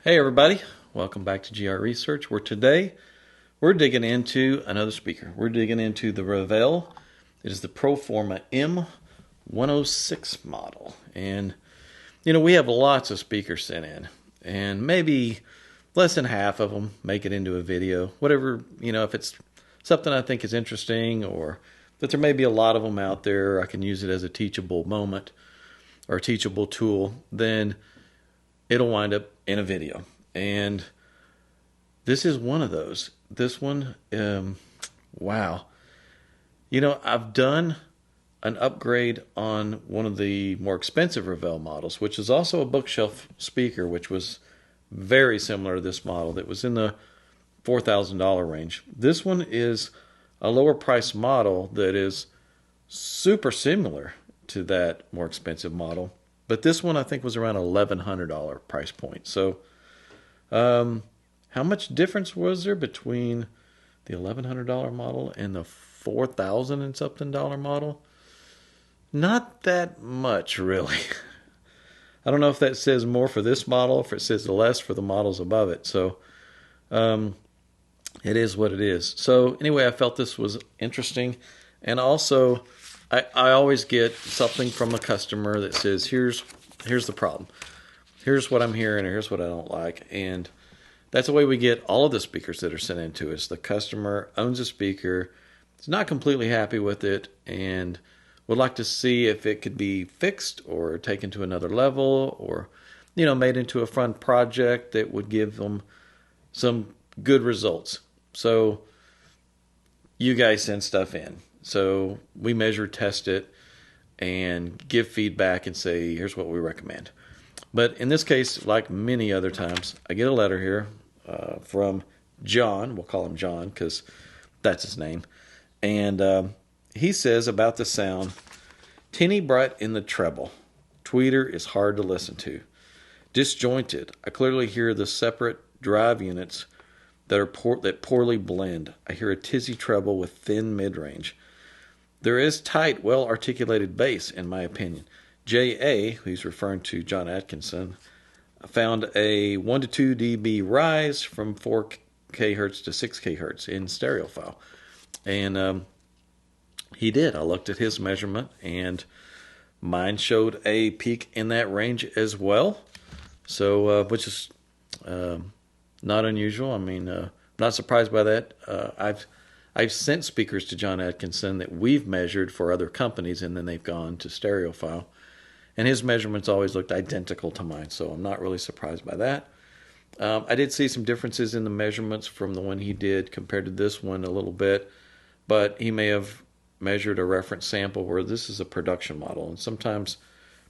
Hey everybody, welcome back to GR Research, where today we're digging into another speaker. We're digging into the Revel. It is the Proforma M106 model. And, we have lots of speakers sent in. And maybe less than half of them make it into a video. Whatever, if it's something I think is interesting, or that there may be a lot of them out there, I can use it as a teachable moment or a teachable tool, then it'll wind up in a video. And this is one of those. This one, wow. I've done an upgrade on one of the more expensive Revel models, which is also a bookshelf speaker, which was very similar to this model that was in the $4,000 range. This one is a lower price model that is super similar to that more expensive model. But this one I think was around $1,100 price point. So how much difference was there between the $1,100 model and the $4,000 and something model? Not that much, really. I don't know if that says more for this model, if it says less for the models above it. So it is what it is. So anyway, I felt this was interesting. And also, I always get something from a customer that says, here's the problem. Here's what I'm hearing, or here's what I don't like. And that's the way we get all of the speakers that are sent in to us. The customer owns a speaker, is not completely happy with it, and would like to see if it could be fixed or taken to another level, or made into a fun project that would give them some good results. So you guys send stuff in. So we measure, test it, and give feedback and say, here's what we recommend. But in this case, like many other times, I get a letter here from John. We'll call him John because that's his name. And he says about the sound, tinny bright in the treble. Tweeter is hard to listen to. Disjointed. I clearly hear the separate drive units that poorly blend. I hear a tizzy treble with thin mid-range. There is tight, well-articulated bass, in my opinion. J.A., who's referring to John Atkinson, found a 1 to 2 dB rise from 4 kHz to 6 kHz in stereophile. And he did. I looked at his measurement, and mine showed a peak in that range as well. So, which is not unusual. I mean, not surprised by that. I've sent speakers to John Atkinson that we've measured for other companies, and then they've gone to stereophile. And his measurements always looked identical to mine, so I'm not really surprised by that. I did see some differences in the measurements from the one he did compared to this one a little bit, but he may have measured a reference sample where this is a production model. And sometimes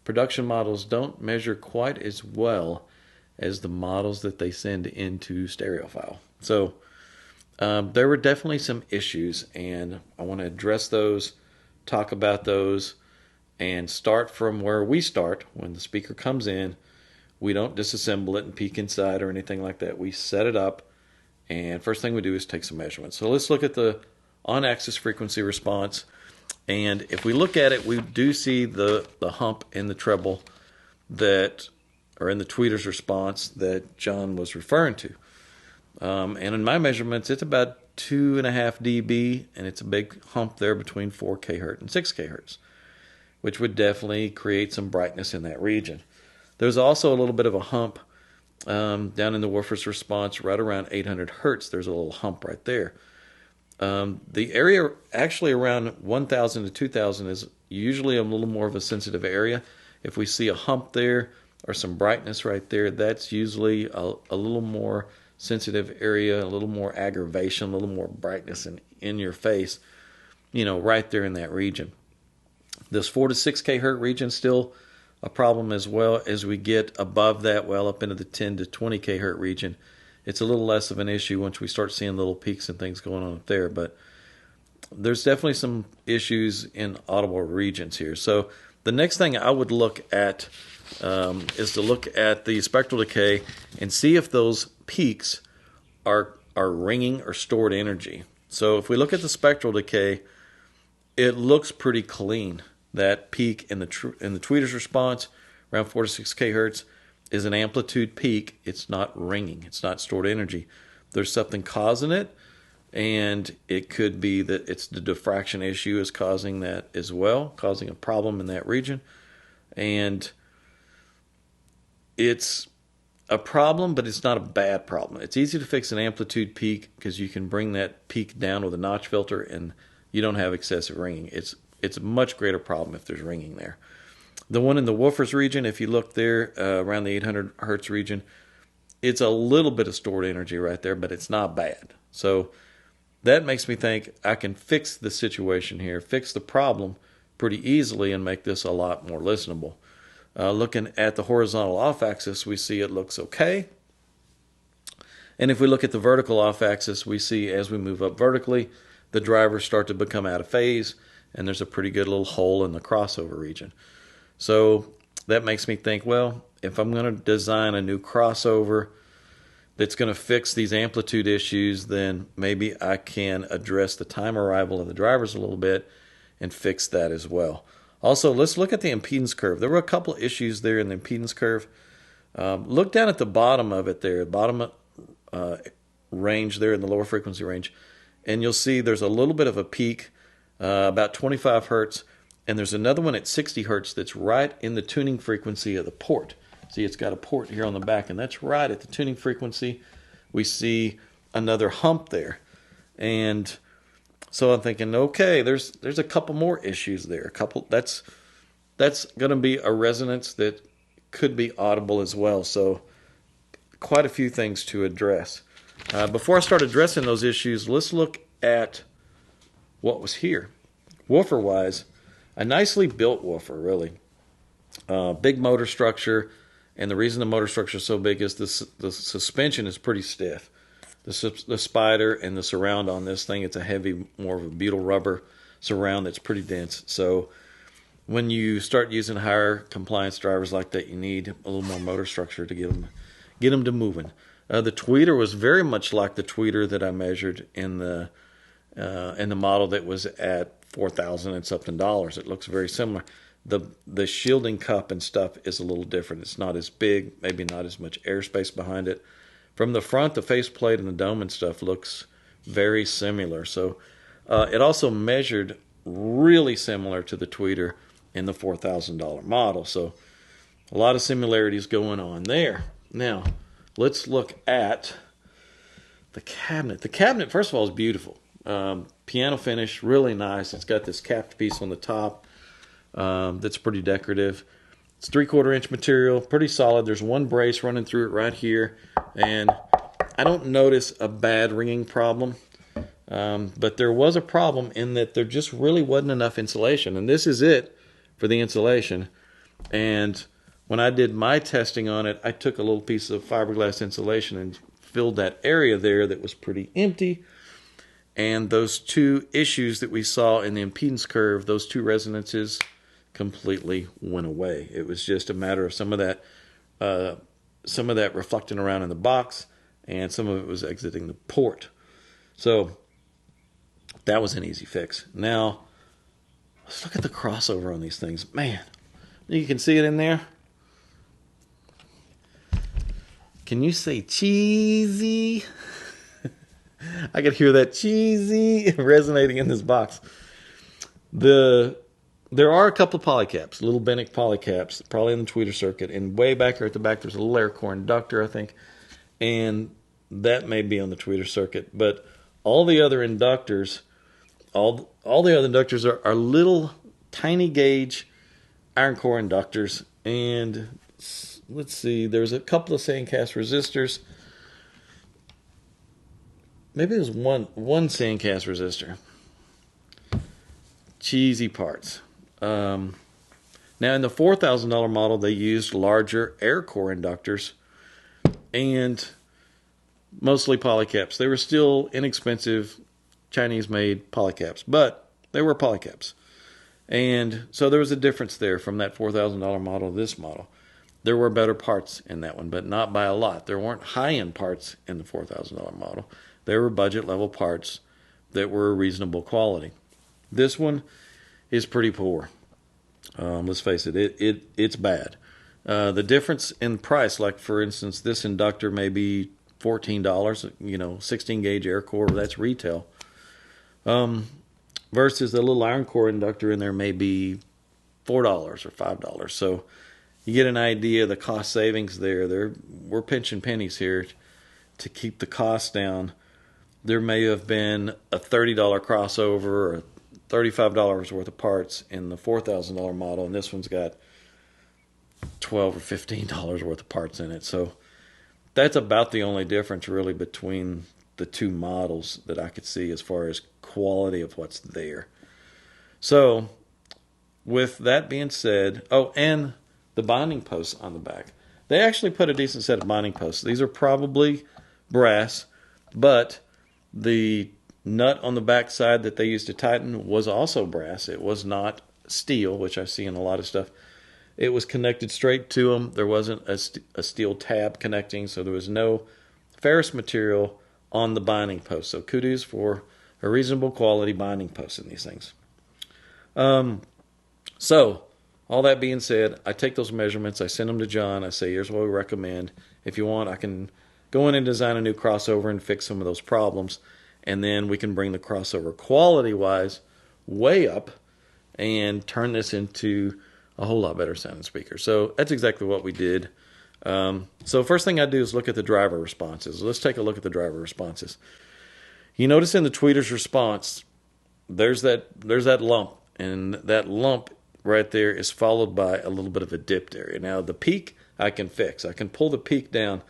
production models don't measure quite as well as the models that they send into stereophile. So there were definitely some issues, and I want to address those, talk about those, and start from where we start. When the speaker comes in, we don't disassemble it and peek inside or anything like that. We set it up, and first thing we do is take some measurements. So let's look at the on-axis frequency response, and if we look at it, we do see the hump in the treble that, or in the tweeter's response that John was referring to. And in my measurements, it's about 2.5 dB, and it's a big hump there between 4 kHz and 6 kHz, which would definitely create some brightness in that region. There's also a little bit of a hump down in the woofer's response right around 800 Hertz. There's a little hump right there. The area actually around 1,000 to 2,000 is usually a little more of a sensitive area. If we see a hump there or some brightness right there, that's usually a little more sensitive area, a little more aggravation, a little more brightness in your face, right there in that region. This 4 to 6 kHz region still a problem as well. As we get above that, well up into the 10 to 20 kHz region, it's a little less of an issue once we start seeing little peaks and things going on up there. But there's definitely some issues in audible regions here. So the next thing I would look at is to look at the spectral decay and see if those peaks are ringing or stored energy. So if we look at the spectral decay, it looks pretty clean. That peak in the tweeter's response around 4 to 6 kHz, is an amplitude peak. It's not ringing. It's not stored energy. There's something causing it, and it could be that it's the diffraction issue is causing that as well, causing a problem in that region. And it's a problem, but it's not a bad problem. It's easy to fix an amplitude peak because you can bring that peak down with a notch filter and you don't have excessive ringing. It's a much greater problem if there's ringing there. The one in the woofers region, if you look there around the 800 hertz region, it's a little bit of stored energy right there, but it's not bad. So that makes me think I can fix the situation here, fix the problem pretty easily and make this a lot more listenable. Looking at the horizontal off-axis, we see it looks okay. And if we look at the vertical off-axis, we see as we move up vertically, the drivers start to become out of phase, and there's a pretty good little hole in the crossover region. So that makes me think, well, if I'm going to design a new crossover that's going to fix these amplitude issues, then maybe I can address the time arrival of the drivers a little bit and fix that as well. Also, let's look at the impedance curve. There were a couple of issues there in the impedance curve. Look down at the bottom of it there, bottom range there in the lower frequency range, and you'll see there's a little bit of a peak, about 25 hertz, and there's another one at 60 hertz that's right in the tuning frequency of the port. See, it's got a port here on the back, and that's right at the tuning frequency. We see another hump there. And so I'm thinking, okay, there's a couple more issues there. That's going to be a resonance that could be audible as well. So quite a few things to address. Before I start addressing those issues, let's look at what was here. Woofer-wise, a nicely built woofer, really. Big motor structure, and the reason the motor structure is so big is the suspension is pretty stiff. The spider and the surround on this thing, it's a heavy, more of a butyl rubber surround that's pretty dense. So when you start using higher compliance drivers like that, you need a little more motor structure to get them to moving. The tweeter was very much like the tweeter that I measured in the model that was at $4,000 and something dollars. It looks very similar. The shielding cup and stuff is a little different. It's not as big, maybe not as much airspace behind it. From the front, the faceplate and the dome and stuff looks very similar. So it also measured really similar to the tweeter in the $4,000 model. So a lot of similarities going on there. Now, let's look at the cabinet. The cabinet, first of all, is beautiful. Piano finish, really nice. It's got this capped piece on the top that's pretty decorative. It's 3/4 inch material, pretty solid. There's one brace running through it right here, and I don't notice a bad ringing problem. But there was a problem in that there just really wasn't enough insulation, and this is it for the insulation. And when I did my testing on it, I took a little piece of fiberglass insulation and filled that area there that was pretty empty. And those two issues that we saw in the impedance curve, those two resonances completely went away. It was just a matter of some of that reflecting around in the box, and some of it was exiting the port. So that was an easy fix. Now, let's look at the crossover on these things. Man, you can see it in there. Can you say cheesy? I could hear that cheesy resonating in this box. There are a couple of polycaps, little Benick polycaps, probably in the tweeter circuit. And way back here at the back, there's a little air core inductor, I think. And that may be on the tweeter circuit. But all the other inductors, all the other inductors are little tiny gauge iron core inductors. And let's see, there's a couple of sandcast resistors. Maybe there's one sandcast resistor. Cheesy parts. Now in the $4,000 model, they used larger air core inductors and mostly polycaps. They were still inexpensive Chinese-made polycaps, but they were polycaps. And so there was a difference there from that $4,000 model to this model. There were better parts in that one, but not by a lot. There weren't high-end parts in the $4,000 model. There were budget-level parts that were reasonable quality. This one is pretty poor. Let's face it, it's bad. The difference in price, like for instance, this inductor may be $14, 16 gauge air core, that's retail. Versus the little iron core inductor in there may be $4 or $5. So you get an idea of the cost savings there. We're pinching pennies here to keep the cost down. There may have been a $30 crossover or $35 worth of parts in the $4,000 model, and this one's got $12 or $15 worth of parts in it. So that's about the only difference really between the two models that I could see as far as quality of what's there. So with that being said, and the binding posts on the back. They actually put a decent set of binding posts. These are probably brass, but the nut on the back side that they used to tighten was also brass. It was not steel, which I see in a lot of stuff. It was connected straight to them. There wasn't a steel tab connecting, so there was no ferrous material on the binding post. So kudos for a reasonable quality binding post in these things. So all that being said, I take those measurements, I send them to John, I say, here's what we recommend. If you want, I can go in and design a new crossover and fix some of those problems, and then we can bring the crossover quality-wise way up and turn this into a whole lot better sounding speaker. So that's exactly what we did. So first thing I do is look at the driver responses. Let's take a look at the driver responses. You notice in the tweeter's response, there's that lump, and that lump right there is followed by a little bit of a dipped area. Now the peak I can fix. I can pull the peak down,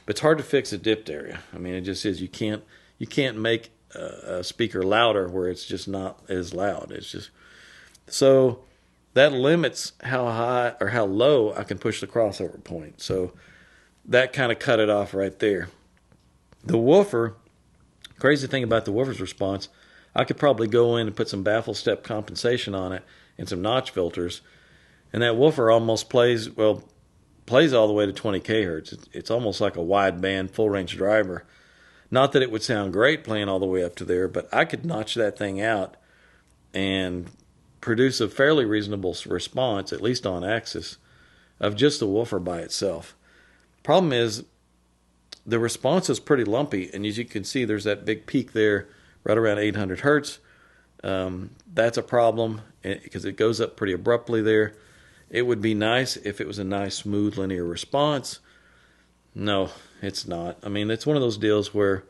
but it's hard to fix a dipped area. I mean, it just is. You can't make a speaker louder where it's just not as loud. It's just so that limits how high or how low I can push the crossover point. So that kind of cut it off right there. The woofer, crazy thing about the woofer's response, I could probably go in and put some baffle step compensation on it and some notch filters, and that woofer almost plays all the way to 20 kHz. It's almost like a wide band full range driver. Not that it would sound great playing all the way up to there, but I could notch that thing out and produce a fairly reasonable response, at least on axis, of just the woofer by itself. Problem is, the response is pretty lumpy, and as you can see, there's that big peak there right around 800 hertz. That's a problem because it goes up pretty abruptly there. It would be nice if it was a nice, smooth, linear response. No, it's not. I mean, it's one of those deals where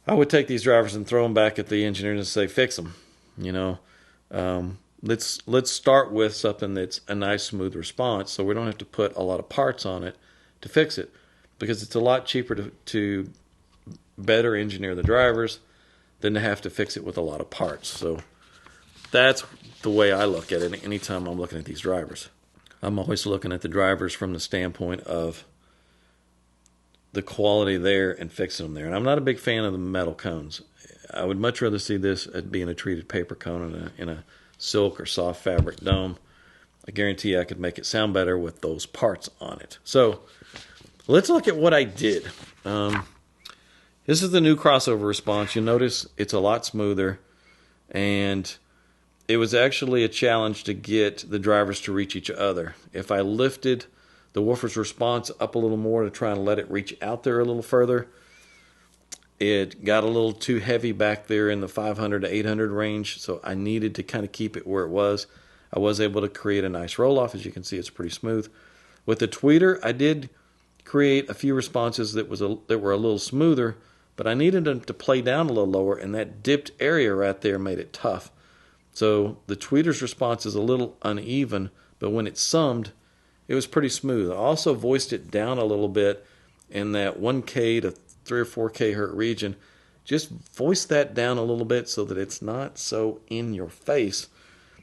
I would take these drivers and throw them back at the engineer and say, fix them. Let's start with something that's a nice, smooth response, so we don't have to put a lot of parts on it to fix it, because it's a lot cheaper to better engineer the drivers than to have to fix it with a lot of parts. So that's the way I look at it anytime I'm looking at these drivers. I'm always looking at the drivers from the standpoint of the quality there and fixing them there. And I'm not a big fan of the metal cones. I would much rather see this being a treated paper cone in a silk or soft fabric dome. I guarantee I could make it sound better with those parts on it. So let's look at what I did. This is the new crossover response. You'll notice it's a lot smoother, and it was actually a challenge to get the drivers to reach each other. If I lifted the woofer's response up a little more to try and let it reach out there a little further, it got a little too heavy back there in the 500 to 800 range, so I needed to kind of keep it where it was. I was able to create a nice roll-off. As you can see, it's pretty smooth. With the tweeter, I did create a few responses that were a little smoother, but I needed them to play down a little lower, and that dipped area right there made it tough. So the tweeter's response is a little uneven, but when it summed, it was pretty smooth. I also voiced it down a little bit in that 1K to 3 or 4K hertz region. Just voice that down a little bit so that it's not so in your face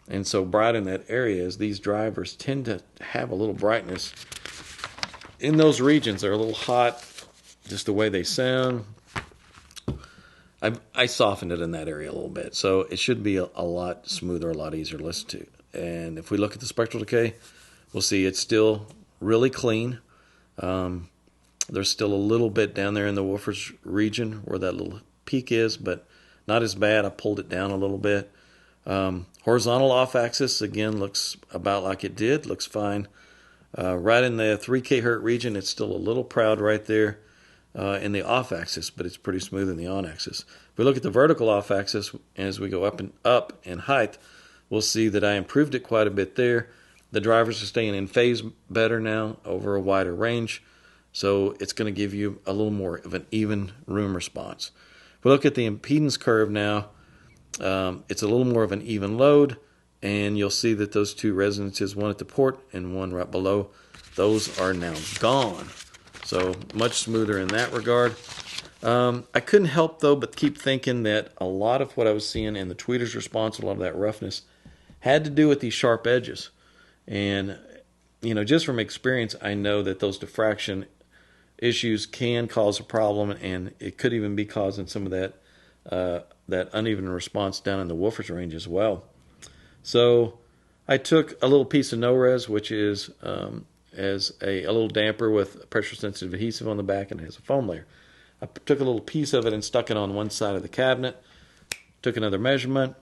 and so bright in that area, as these drivers tend to have a little brightness in those regions. They're a little hot, just the way they sound. I softened it in that area a little bit, so it should be a lot smoother, a lot easier to listen to. And if we look at the spectral decay, we'll see it's still really clean. There's still a little bit down there in the woofer's region where that little peak is, but not as bad. I pulled it down a little bit. Horizontal off-axis, again, looks about like it did. Looks fine. Right in the 3K hertz region, it's still a little proud right there in the off axis, but it's pretty smooth in the on axis. If we look at the vertical off axis, as we go up in height, we'll see that I improved it quite a bit there. The drivers are staying in phase better now over a wider range, so it's going to give you a little more of an even room response. If we look at the impedance curve now, it's a little more of an even load, and you'll see that those two resonances, one at the port and one right below, those are now gone. So much smoother in that regard. I couldn't help, though, but keep thinking that a lot of what I was seeing in the tweeter's response, a lot of that roughness, had to do with these sharp edges. And, just from experience, I know that those diffraction issues can cause a problem, and it could even be causing some of that uneven response down in the woofer's range as well. So I took a little piece of no-res, which is as a little damper with pressure-sensitive adhesive on the back, and it has a foam layer. I took a little piece of it and stuck it on one side of the cabinet, took another measurement,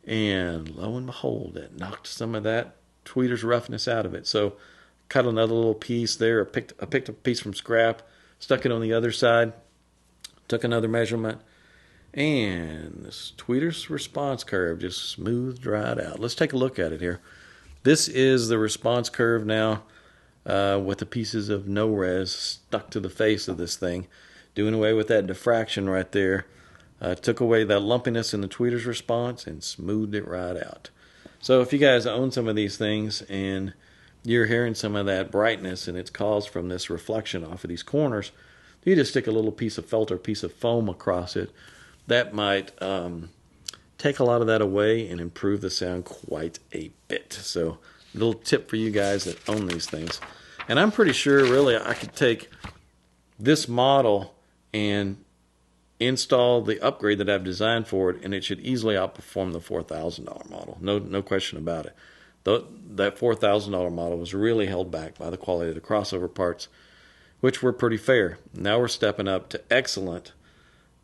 and lo and behold, it knocked some of that tweeter's roughness out of it. So cut another little piece there. I picked up a piece from scrap, stuck it on the other side, took another measurement, and this tweeter's response curve just smoothed right out. Let's take a look at it here. This is the response curve now with the pieces of no-res stuck to the face of this thing, doing away with that diffraction right there. Took away that lumpiness in the tweeter's response and smoothed it right out. So if you guys own some of these things and you're hearing some of that brightness and it's caused from this reflection off of these corners, you just stick a little piece of felt or piece of foam across it. That might take a lot of that away and improve the sound quite a bit. So a little tip for you guys that own these things. And I'm pretty sure really I could take this model and install the upgrade that I've designed for it, and it should easily outperform the $4,000 model. No question about it. That $4,000 model was really held back by the quality of the crossover parts, which were pretty fair. Now we're stepping up to excellent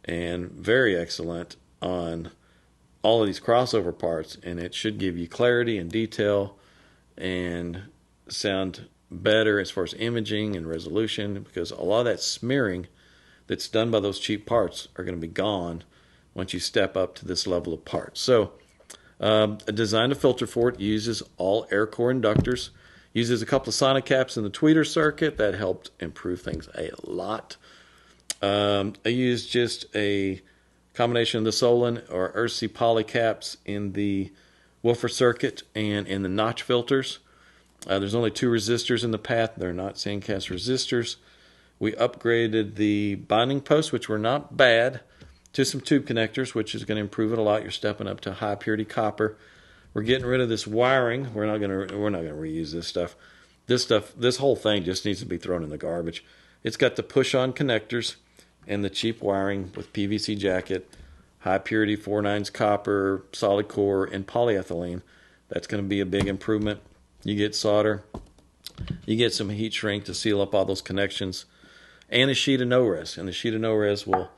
and very excellent on all of these crossover parts, and it should give you clarity and detail and sound better as far as imaging and resolution, because a lot of that smearing that's done by those cheap parts are going to be gone once you step up to this level of parts. So I designed a filter for it. Uses all air core inductors. Uses a couple of sonic caps in the tweeter circuit. That helped improve things a lot. I used just a combination of the Solon or Earthsea poly caps in the woofer circuit and in the notch filters. There's only 2 resistors in the path. They're not sandcast resistors. We upgraded the binding posts, which were not bad, to some tube connectors, which is going to improve it a lot. You're stepping up to high purity copper. We're getting rid of this wiring. We're not going to reuse this stuff. This whole thing just needs to be thrown in the garbage. It's got the push-on connectors and the cheap wiring with PVC jacket, high purity 4/9 copper, solid core, and polyethylene. That's going to be a big improvement. You get solder. You get some heat shrink to seal up all those connections, and a sheet of no-res. And the sheet of no-res will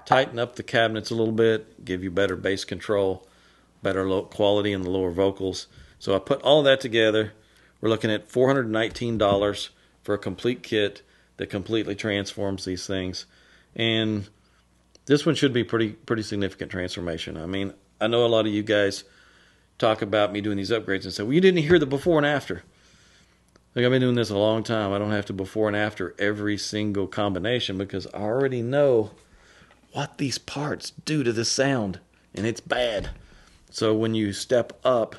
tighten up the cabinets a little bit, give you better bass control, better quality in the lower vocals. So I put all of that together. We're looking at $419 for a complete kit that completely transforms these things. And this one should be pretty significant transformation. I mean, I know a lot of you guys talk about me doing these upgrades and say, well, you didn't hear the before and after. Like, I've been doing this a long time. I don't have to before and after every single combination because I already know what these parts do to the sound, and it's bad. So when you step up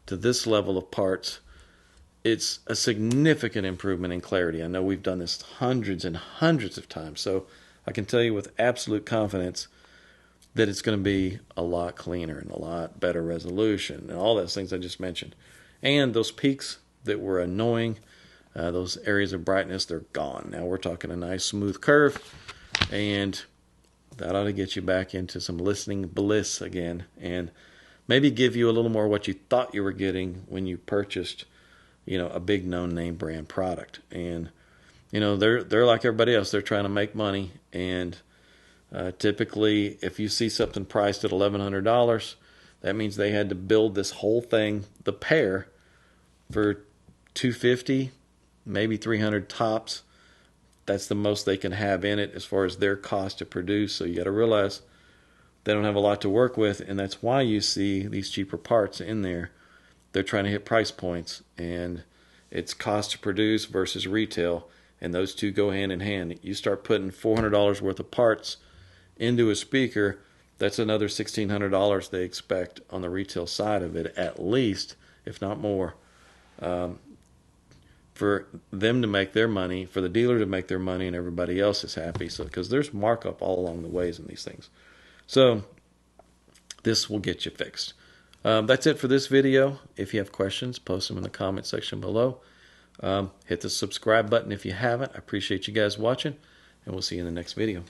to this level of parts, it's a significant improvement in clarity. I know we've done this hundreds and hundreds of times, so I can tell you with absolute confidence that it's going to be a lot cleaner and a lot better resolution and all those things I just mentioned. And those peaks that were annoying, those areas of brightness, they're gone. Now we're talking a nice smooth curve, and that ought to get you back into some listening bliss again, and maybe give you a little more what you thought you were getting when you purchased, a big known name brand product. And they're like everybody else. They're trying to make money, and typically, if you see something priced at $1,100, that means they had to build this whole thing, the pair, for $250 maybe 300 tops. That's the most they can have in it as far as their cost to produce. So you got to realize they don't have a lot to work with, and that's why you see these cheaper parts in there. They're trying to hit price points, and it's cost to produce versus retail, and those two go hand in hand. You start putting $400 worth of parts into a speaker, that's another $1,600 they expect on the retail side of it, at least, if not more, for them to make their money, for the dealer to make their money, and everybody else is happy. So, because there's markup all along the ways in these things. So this will get you fixed. That's it for this video. If you have questions, post them in the comment section below. Hit the subscribe button if you haven't. I appreciate you guys watching, and we'll see you in the next video.